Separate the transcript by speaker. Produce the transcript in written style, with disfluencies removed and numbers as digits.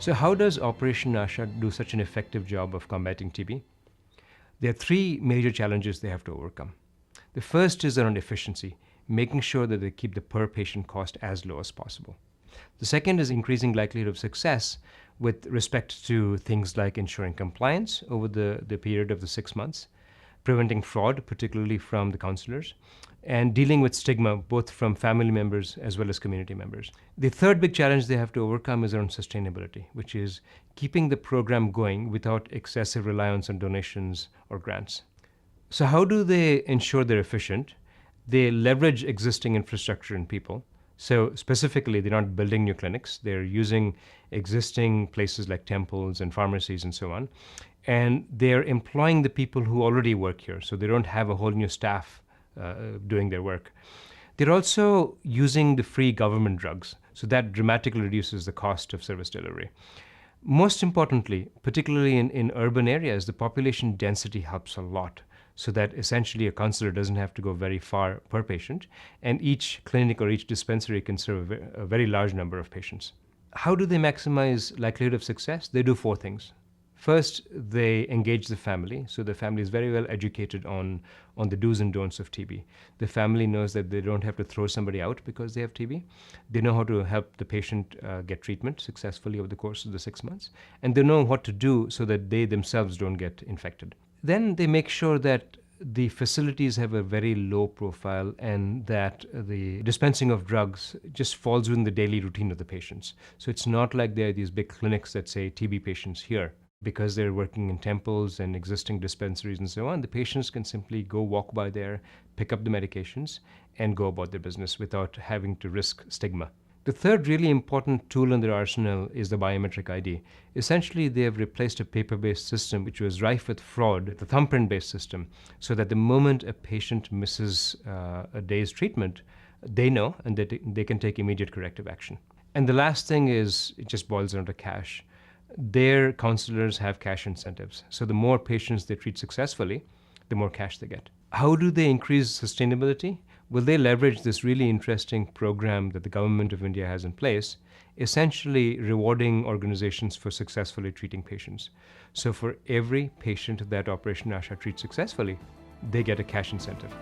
Speaker 1: So how does Operation Asha do such an effective job of combating TB? There are three major challenges they have to overcome. The first is around efficiency, making sure that they keep the per patient cost as low as possible. The second is increasing likelihood of success with respect to things like ensuring compliance over the period of the 6 months, preventing fraud, particularly from the counselors, and dealing with stigma both from family members as well as community members. The third big challenge they have to overcome is around sustainability, which is keeping the program going without excessive reliance on donations or grants. So how do they ensure they're efficient? They leverage existing infrastructure and people. So specifically, they're not building new clinics. They're using existing places like temples and pharmacies and so on. And they're employing the people who already work here. So they don't have a whole new staff doing their work. They're also using the free government drugs. So that dramatically reduces the cost of service delivery. Most importantly, particularly in urban areas, the population density helps a lot, so that essentially a counselor doesn't have to go very far per patient, and each clinic or each dispensary can serve a very large number of patients. How do they maximize likelihood of success? They do four things. First, they engage the family. So the family is very well educated on the do's and don'ts of TB. The family knows that they don't have to throw somebody out because they have TB. They know how to help the patient get treatment successfully over the course of the 6 months. And they know what to do so that they themselves don't get infected. Then they make sure that the facilities have a very low profile and that the dispensing of drugs just falls within the daily routine of the patients. So it's not like there are these big clinics that say TB patients here. Because they're working in temples and existing dispensaries and so on, the patients can simply go walk by there, pick up the medications, and go about their business without having to risk stigma. The third really important tool in their arsenal is the biometric ID. Essentially, they have replaced a paper-based system which was rife with fraud, with a thumbprint-based system, so that the moment a patient misses a day's treatment, they know and they can take immediate corrective action. And the last thing is, it just boils down to cash. Their counselors have cash incentives. So the more patients they treat successfully, the more cash they get. How do they increase sustainability? Well, they leverage this really interesting program that the government of India has in place, essentially rewarding organizations for successfully treating patients. So for every patient that Operation Asha treats successfully, they get a cash incentive.